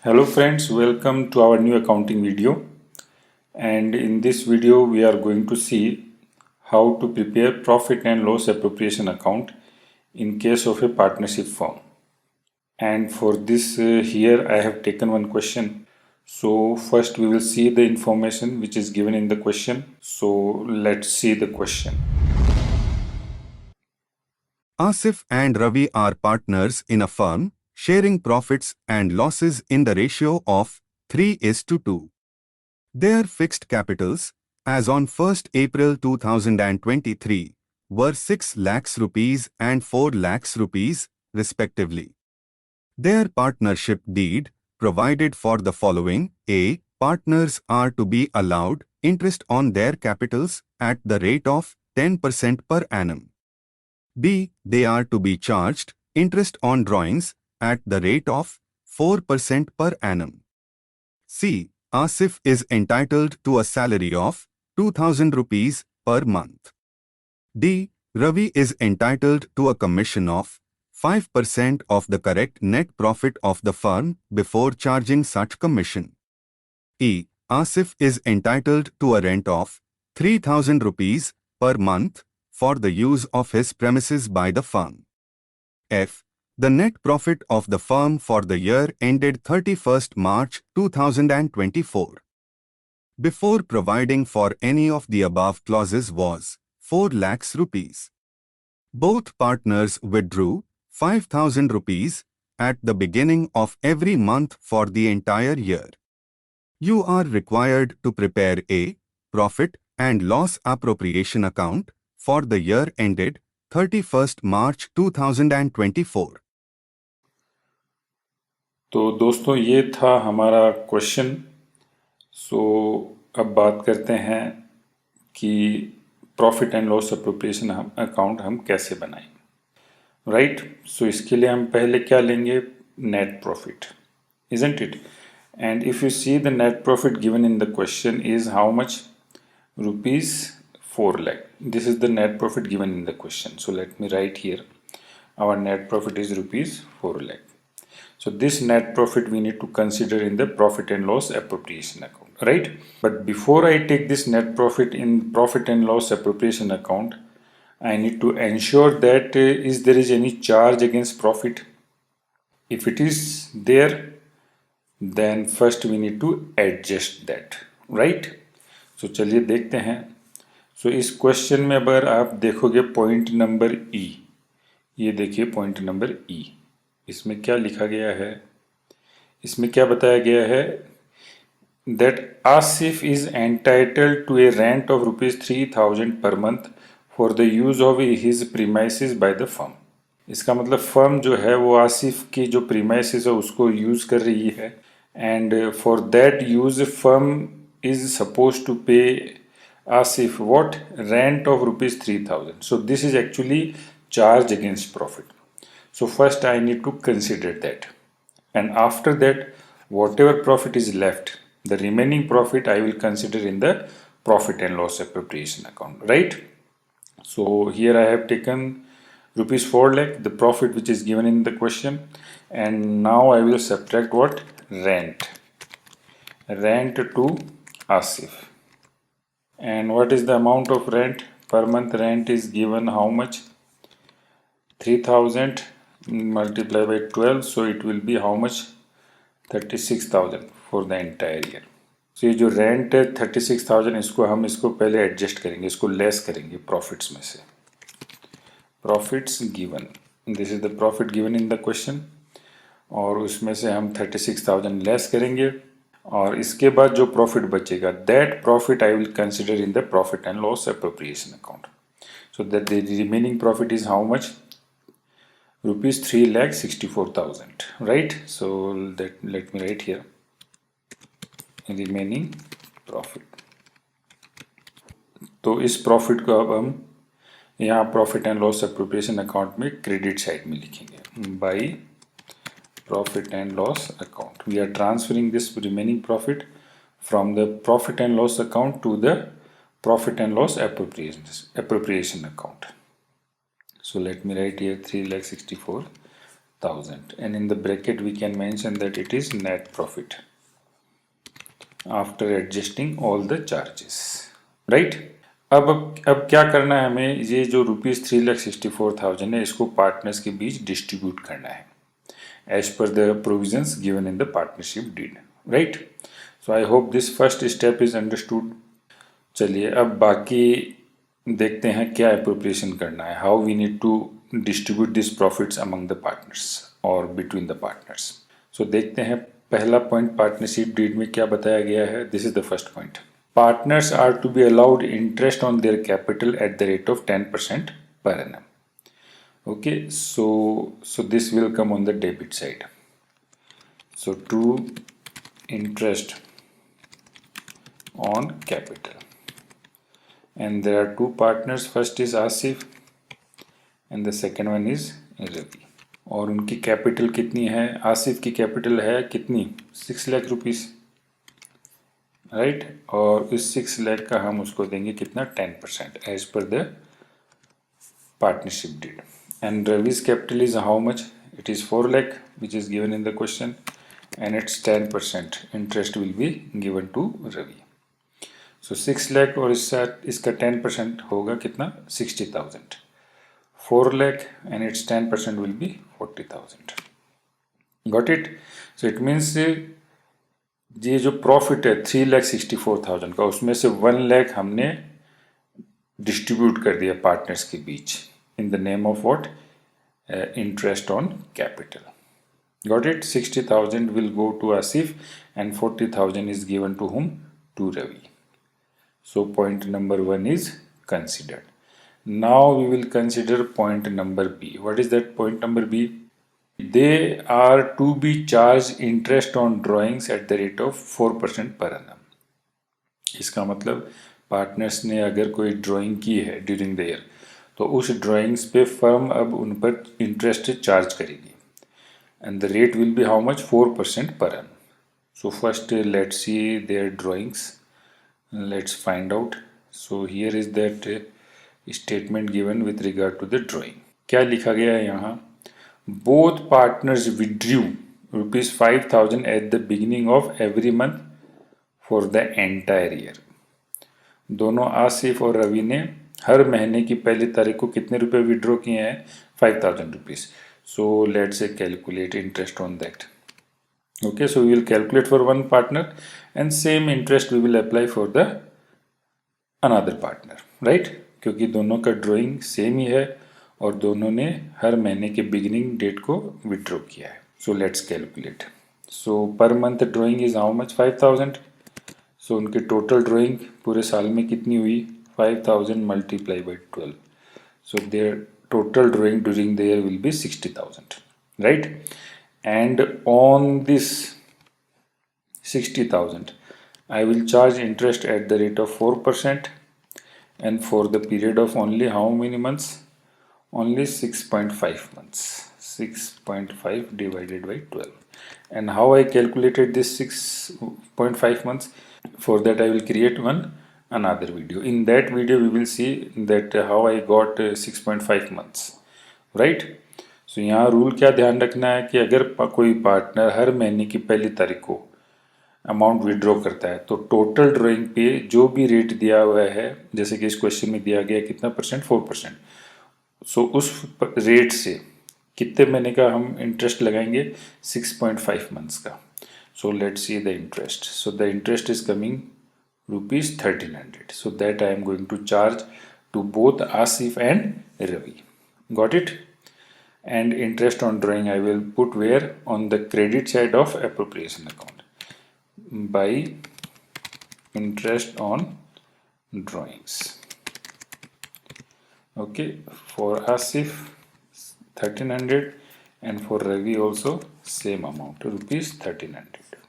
Hello friends, welcome to our new accounting video, and in this video we are going to see how to prepare profit and loss appropriation account in case of a partnership firm. And for this here I have taken one question. So first we will see the information which is given in the question. So let's see the question. Asif and Ravi are partners in a firm, sharing profits and losses in the ratio of 3:2. Their fixed capitals, as on 1st April 2023, were 6 lakhs rupees and 4 lakhs rupees, respectively. Their partnership deed provided for the following: A. Partners are to be allowed interest on their capitals at the rate of 10% per annum. B. They are to be charged interest on drawings at the rate of 4% per annum. C. Asif is entitled to a salary of 2000 rupees per month. D. Ravi is entitled to a commission of 5% of the correct net profit of the firm before charging such commission. E. Asif is entitled to a rent of 3000 rupees per month for the use of his premises by the firm. F. The net profit of the firm for the year ended 31st March 2024. Before providing for any of the above clauses was 4 lakhs rupees. Both partners withdrew 5000 rupees at the beginning of every month for the entire year. You are required to prepare a profit and loss appropriation account for the year ended 31st March 2024. तो दोस्तों ये था हमारा question. सो अब बात करते हैं कि profit and loss appropriation account हम कैसे बनाएं, राइट। सो इसके लिए हम पहले क्या लेंगे, net profit, isn't it. And if you see the net profit given in the question is how much, rupees 4 lakh. This is the net profit given in the question. So let me write here, our net profit is rupees 4 lakh. So this net profit we need to consider in the profit and loss appropriation account, right? But before I take this net profit in profit and loss appropriation account, I need to ensure that is there is any charge against profit. If it is there, then first we need to adjust that, right? So चलिए देखते हैं। So इस question में अगर आप देखोगे point number ई, ये देखिए पॉइंट नंबर ई, इसमें क्या लिखा गया है, इसमें क्या बताया गया है, that Asif is entitled to a rent of ₹3000 per month for the use of his premises by the firm. इसका मतलब फर्म जो है वो आसिफ की जो प्रीमाइसिस है उसको यूज कर रही है, and for that use firm is supposed to pay Asif what, rent of ₹3000. So this is actually charge against profit. So first I need to consider that, and after that whatever profit is left, the remaining profit I will consider in the profit and loss appropriation account, right? So here I have taken rupees 4 lakh, the profit which is given in the question, and now I will subtract what, rent to Asif. And what is the amount of rent per month? Rent is given how much, 3000 multiplied by 12, so it will be how much, 36,000 for the entire year. So ये जो rent है 36,000, इसको पहले adjust करेंगे, इसको less करेंगे profits में से। Profits given, this is the profit given in the question, और उसमें से हम 36,000 लेस करेंगे, और इसके बाद जो प्रॉफिट बचेगा that profit I will consider in the profit and loss appropriation account. So that the remaining profit is how much, rupees 3,64,000, right? So that let me write here remaining profit. तो इस profit को अब हम यहाँ profit and loss appropriation account में credit side में लिखेंगे, by profit and loss account we are transferring this remaining profit from the profit and loss account to the profit and loss appropriation account. So let me write here 3,64,000 thousand, and in the bracket we can mention that it is net profit after adjusting all the charges, right? अब क्या करना है हमें, ये जो ₹3,64,000 है इसको partners के बीच डिस्ट्रीब्यूट करना है as per the provisions given in the partnership deed, right? So I hope this first step is understood. चलिए अब बाकी देखते हैं क्या एप्रोप्रिएशन करना है, how we need to distribute this profits among the partners और बिटवीन द पार्टनर्स। सो देखते हैं पहला पॉइंट पार्टनरशिप डीड में क्या बताया गया है। This is the first point, partners are to be allowed interest on their capital at the rate of 10% per annum. Okay, so this will come on the debit side. So to interest on capital, and there are two partners, first is Asif and the second one is Ravi. और उनकी capital कितनी है, आसिफ की capital है कितनी, 6 lakh rupees, right. और इस 6 लाख का हम उसको देंगे कितना, 10% as per the partnership deed. And Ravi's capital is how much? It is 4 lakh, which is given in the question, and its 10% interest will be given to Ravi. So 6 lakh और इसका 10% होगा कितना, 60,000. 4 lakh and its 10% will be 40,000. Got it? So it means ये जो profit है 3,64,000 का, उसमें से 1 लाख हमने डिस्ट्रीब्यूट कर दिया पार्टनर्स के बीच in the name of what? Interest on capital. Got it? 60,000 will go to Asif and 40,000 is given to whom? To Ravi. So point number 1 is considered. Now we will consider point number B. What is that point number B? They are to be charged interest on drawings at the rate of 4% per annum. इसका मतलब partners ने अगर कोई drawing की है during the year, तो उस drawings पे फर्म अब उन पर इंटरेस्ट चार्ज करेगी, and the rate will be how much, 4% per annum. So first let's see their drawings, let's find out. So here is that statement given with regard to the drawing. क्या लिखा गया है यहाँ, both partners withdrew ₹5,000 at the beginning of every month for the entire year. दोनों आसिफ और रवि ने हर महीने की पहली तारीख को कितने रुपए विड्रॉ किए हैं, 5,000 rupees. So let's say calculate interest on that. Okay, so we will calculate for one partner and same interest we will apply for the another partner, right, क्योंकि दोनों का ड्राइंग सेम ही है और दोनों ने हर महीने के बिगिनिंग डेट को विड्रॉ किया है. So let's calculate. So per month drawing is how much, 5,000. सो उनकी टोटल ड्राइंग पूरे साल में कितनी हुई, 5,000 multiplied by 12. So their total drawing during the year will be 60,000, right? And on this 60,000, I will charge interest at the rate of 4%, and for the period of only how many months? Only 6.5 months. 6.5 divided by 12. And how I calculated this 6.5 months? For that I will create another video. In that video we will see that how I got 6.5 months, right? So यहाँ rule क्या ध्यान रखना है कि अगर कोई partner हर महीने की पहली तारीख को अमाउंट विड्रॉ करता है, तो टोटल ड्राइंग पे जो भी रेट दिया हुआ है, जैसे कि इस क्वेश्चन में दिया गया कितना परसेंट, 4%. सो उस रेट से कितने महीने का हम इंटरेस्ट लगाएंगे, 6.5 मंथ्स का. So let's see the interest. So the interest is coming ₹1,300. So that I am going to charge to both Asif and Ravi. Got it? And interest on drawing I will put where, on the credit side of appropriation account by interest on drawings. Okay, for Asif 1,300 and for Ravi also same amount, ₹1,300.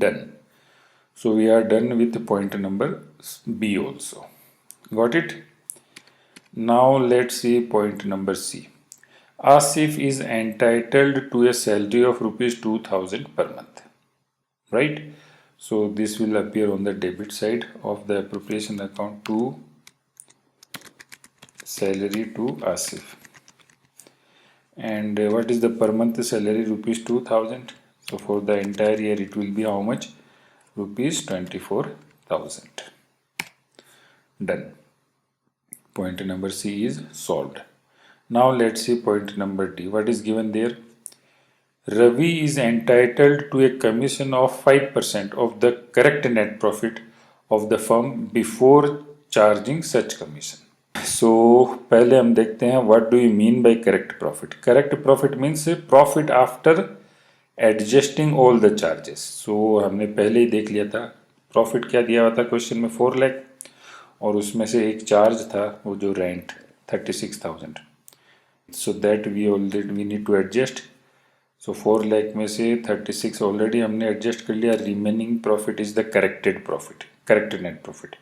Done. So we are done with point number B also. Got it? Now let's see point number C. Asif is entitled to a salary of ₹2,000 per month. Right? So this will appear on the debit side of the appropriation account to salary to Asif. And what is the per month salary? Rupees 2000. So for the entire year it will be how much? Rupees 24,000. Done. Point number C is solved. Now let's see point number D. What is given there? Ravi is entitled to a commission of 5% of the correct net profit of the firm before charging such commission. So पहले हम देखते हैं what do you mean by correct profit. Correct profit means profit after adjusting all the charges. So हमने पहले ही देख लिया था profit क्या दिया हुआ था क्वेश्चन में 4 लाख और उसमें से एक चार्ज था वो जो rent 36,000. So that we need to adjust. So 4 lakh में से 36 ऑलरेडी हमने एडजस्ट कर लिया. Remaining profit is the corrected profit, correct net profit.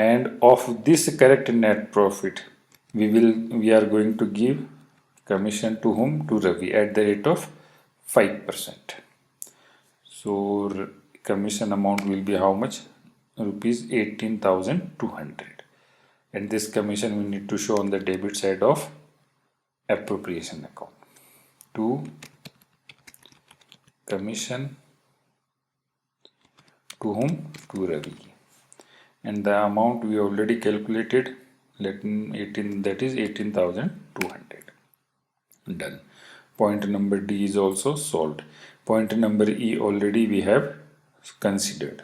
And of this correct net profit we are going to give commission to whom? To Ravi at the rate of 5%. So commission amount will be how much? Rupees 18,200. And this commission we need to show on the debit side of appropriation account. To commission to whom? To Ravi. And the amount we already calculated, let 18, that is 18,200. Done. Point number D is also solved. Point number E already we have considered,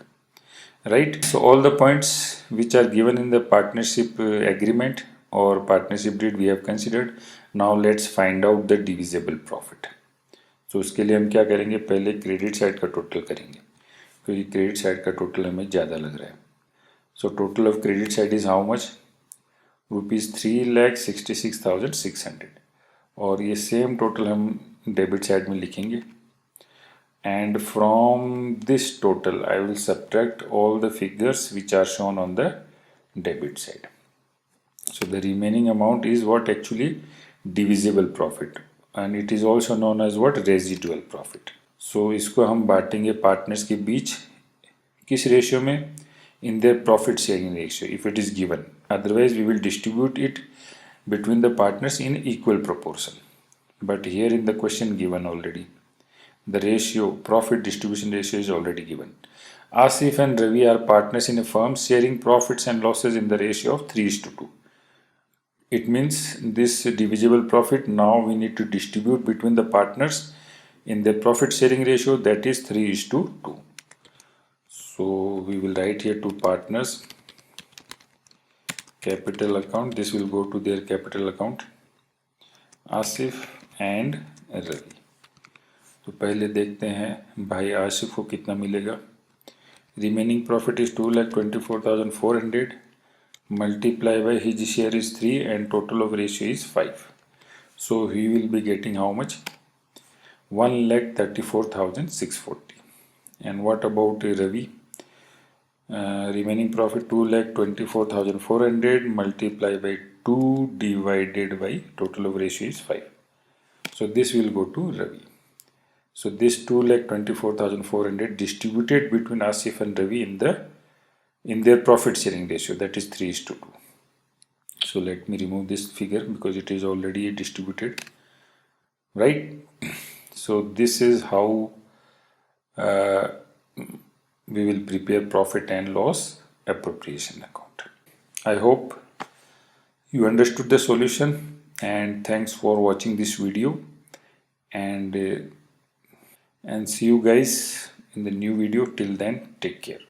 right? So all the points which are given in the partnership agreement or partnership deed we have considered. Now let's find out the divisible profit. So उसके लिए हम क्या करेंगे? पहले credit side का total करेंगे क्योंकि credit side का टोटल हमें ज़्यादा लग रहा है. So total of credit side is how much? Rupees 3,66,600. और ये सेम टोटल हम डेबिट साइड में लिखेंगे. And from this total I will subtract all the figures which are shown on the debit side. So the remaining amount is what? Actually divisible profit, and it is also known as what? Residual profit. So इसको हम बांटेंगे partners के बीच किस ratio में? In their profit sharing ratio if it is given. Otherwise we will distribute it between the partners in equal proportion. But here in the question given already the ratio, profit distribution ratio is already given. Asif and Ravi are partners in a firm sharing profits and losses in the ratio of 3:2. It means this divisible profit now we need to distribute between the partners in their profit sharing ratio, that is 3:2. So we will write here to partners capital account. This will go to their capital account, Asif and Ravi. तो पहले देखते हैं भाई आसिफ को कितना मिलेगा. Remaining profit is 2,24,400 multiply by his share is 3 and total of ratio is 5. So he will be getting how much? 1,34,640. And what about Ravi? Remaining profit 2,24,400 multiplied by 2 divided by total of ratio is 5. So this will go to Ravi. So this 2,24,400 distributed between Asif and Ravi in their profit sharing ratio, that is 3:2. So let me remove this figure because it is already distributed, right? So this is how we will prepare profit and loss appropriation account. I hope you understood the solution, and thanks for watching this video, and see you guys in the new video. Till then, take care.